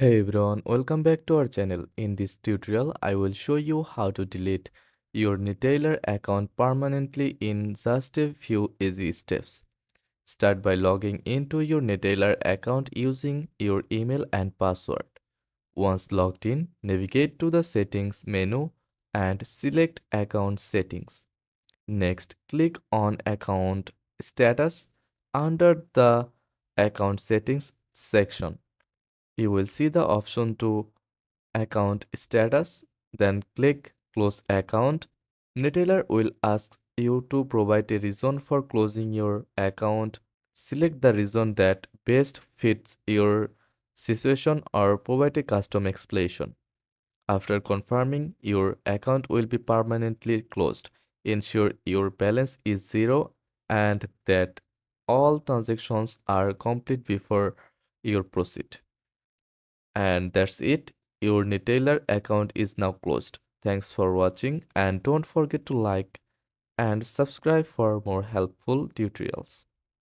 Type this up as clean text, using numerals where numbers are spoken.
Hey everyone, welcome back to our channel. In this tutorial, I will show you how to delete your Neteller account permanently in just a few easy steps. Start by logging into your Neteller account using your email and password. Once logged in, navigate to the Settings menu and select Account Settings. Next, click on Account Status under the Account Settings section. You will see the option to account status, then click close account. Neteller will ask you to provide a reason for closing your account. Select the reason that best fits your situation or provide a custom explanation. After confirming, your account will be permanently closed. Ensure your balance is zero and that all transactions are complete before you proceed. And that's it. Your Neteller account is now closed. Thanks for watching and don't forget to like and subscribe for more helpful tutorials.